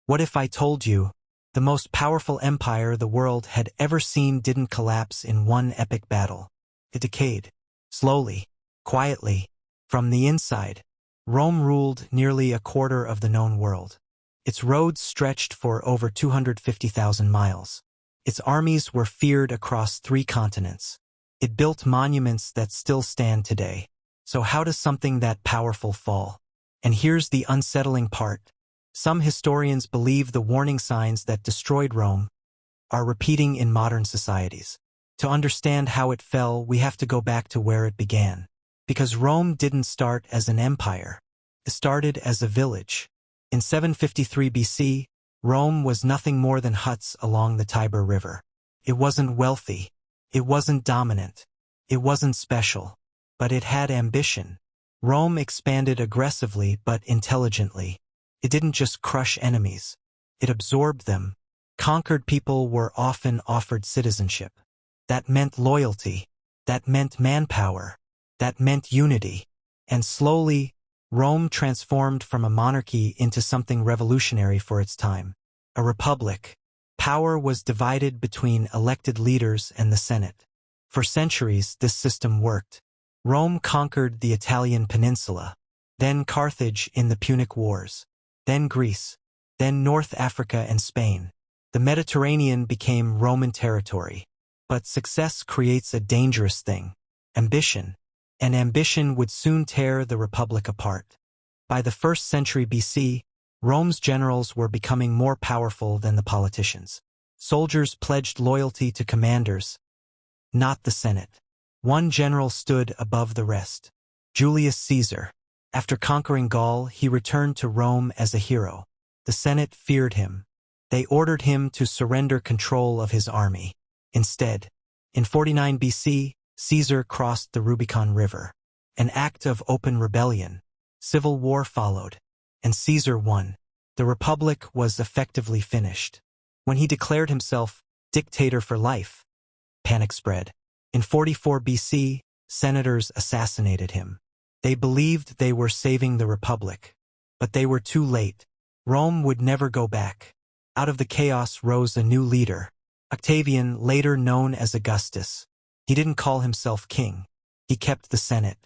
What if I told you the most powerful empire the world had ever seen didn't collapse in one epic battle? It decayed, slowly, quietly, from the inside. Rome ruled nearly a quarter of the known world. Its roads stretched for over 250,000 miles. Its armies were feared across 3 continents. It built monuments that still stand today. So how does something that powerful fall? And here's the unsettling part. Some historians believe the warning signs that destroyed Rome are repeating in modern societies. To understand how it fell, we have to go back to where it began. Because Rome didn't start as an empire. It started as a village. In 753 BC, Rome was nothing more than huts along the Tiber River. It wasn't wealthy. It wasn't dominant. It wasn't special. But it had ambition. Rome expanded aggressively but intelligently. It didn't just crush enemies. It absorbed them. Conquered people were often offered citizenship. That meant loyalty. That meant manpower. That meant unity. And slowly, Rome transformed from a monarchy into something revolutionary for its time. A republic. Power was divided between elected leaders and the Senate. For centuries, this system worked. Rome conquered the Italian peninsula, then Carthage in the Punic Wars, then Greece, then North Africa and Spain. The Mediterranean became Roman territory. But success creates a dangerous thing: ambition. And ambition would soon tear the republic apart. By the 1st century BC, Rome's generals were becoming more powerful than the politicians. Soldiers pledged loyalty to commanders, not the Senate. One general stood above the rest: Julius Caesar. After conquering Gaul, he returned to Rome as a hero. The Senate feared him. They ordered him to surrender control of his army. Instead, in 49 BC, Caesar crossed the Rubicon River. An act of open rebellion. Civil war followed, and Caesar won. The republic was effectively finished. When he declared himself dictator for life, panic spread. In 44 BC, senators assassinated him. They believed they were saving the republic. But they were too late. Rome would never go back. Out of the chaos rose a new leader, Octavian, later known as Augustus. He didn't call himself king. He kept the Senate.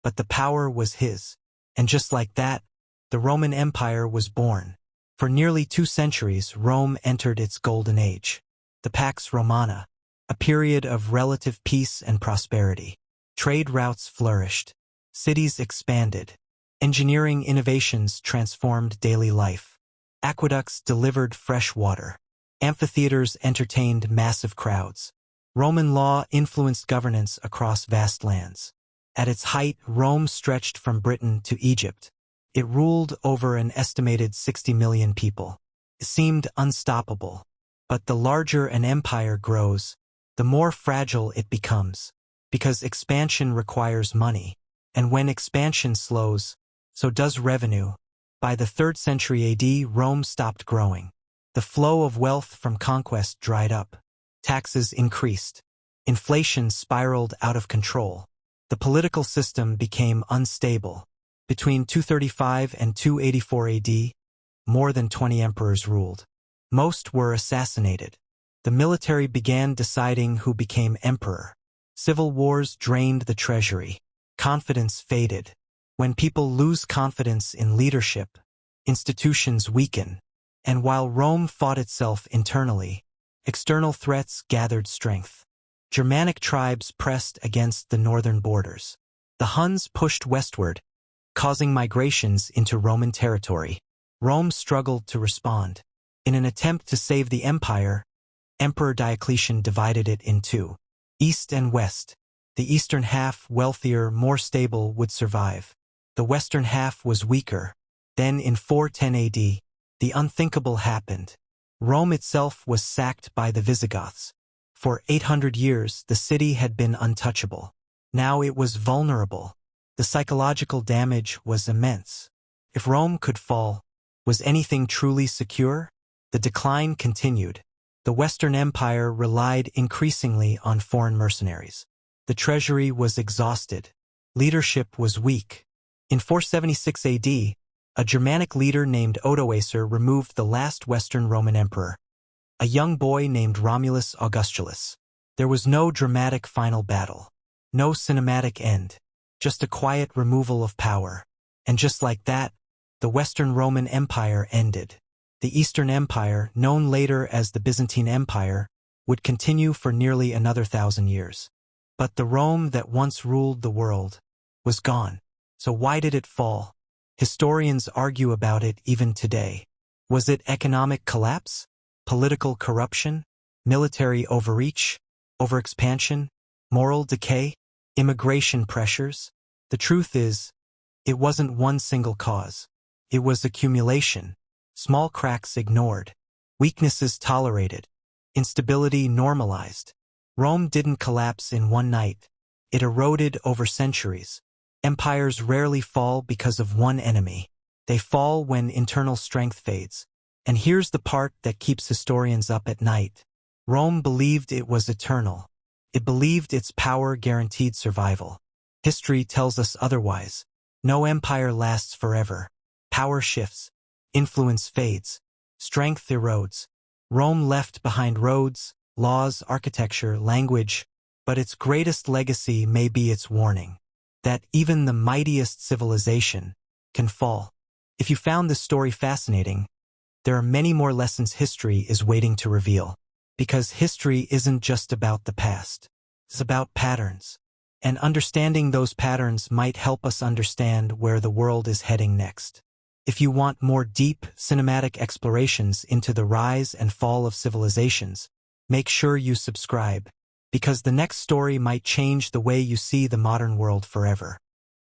But the power was his. And just like that, the Roman Empire was born. For nearly 2 centuries, Rome entered its golden age. The Pax Romana, a period of relative peace and prosperity. Trade routes flourished. Cities expanded. Engineering innovations transformed daily life. Aqueducts delivered fresh water. Amphitheaters entertained massive crowds. Roman law influenced governance across vast lands. At its height, Rome stretched from Britain to Egypt. It ruled over an estimated 60 million people. It seemed unstoppable. But the larger an empire grows, the more fragile it becomes. Because expansion requires money. And when expansion slows, so does revenue. By the 3rd century AD, Rome stopped growing. The flow of wealth from conquest dried up. Taxes increased. Inflation spiraled out of control. The political system became unstable. Between 235 and 284 AD, more than 20 emperors ruled. Most were assassinated. The military began deciding who became emperor. Civil wars drained the treasury. Confidence faded. When people lose confidence in leadership, institutions weaken. And while Rome fought itself internally, external threats gathered strength. Germanic tribes pressed against the northern borders. The Huns pushed westward, causing migrations into Roman territory. Rome struggled to respond. In an attempt to save the empire, Emperor Diocletian divided it in 2. East and West. The eastern half, wealthier, more stable, would survive. The western half was weaker. Then in 410 AD, the unthinkable happened. Rome itself was sacked by the Visigoths. For 800 years, the city had been untouchable. Now it was vulnerable. The psychological damage was immense. If Rome could fall, was anything truly secure? The decline continued. The Western Empire relied increasingly on foreign mercenaries. The treasury was exhausted. Leadership was weak. In 476 AD, A Germanic leader named Odoacer removed the last Western Roman emperor, a young boy named Romulus Augustulus. There was no dramatic final battle, no cinematic end, just a quiet removal of power. And just like that, the Western Roman Empire ended. The Eastern Empire, known later as the Byzantine Empire, would continue for nearly another 1,000 years. But the Rome that once ruled the world was gone. So why did it fall? Historians argue about it even today. Was it economic collapse? Political corruption? Military overreach? Overexpansion? Moral decay? Immigration pressures? The truth is, it wasn't one single cause. It was accumulation. Small cracks ignored. Weaknesses tolerated. Instability normalized. Rome didn't collapse in one night. It eroded over centuries. Empires rarely fall because of one enemy. They fall when internal strength fades. And here's the part that keeps historians up at night. Rome believed it was eternal. It believed its power guaranteed survival. History tells us otherwise. No empire lasts forever. Power shifts. Influence fades. Strength erodes. Rome left behind roads, laws, architecture, language, but its greatest legacy may be its warning. That even the mightiest civilization can fall. If you found this story fascinating, there are many more lessons history is waiting to reveal. Because history isn't just about the past. It's about patterns. And understanding those patterns might help us understand where the world is heading next. If you want more deep, cinematic explorations into the rise and fall of civilizations, make sure you subscribe, because the next story might change the way you see the modern world forever.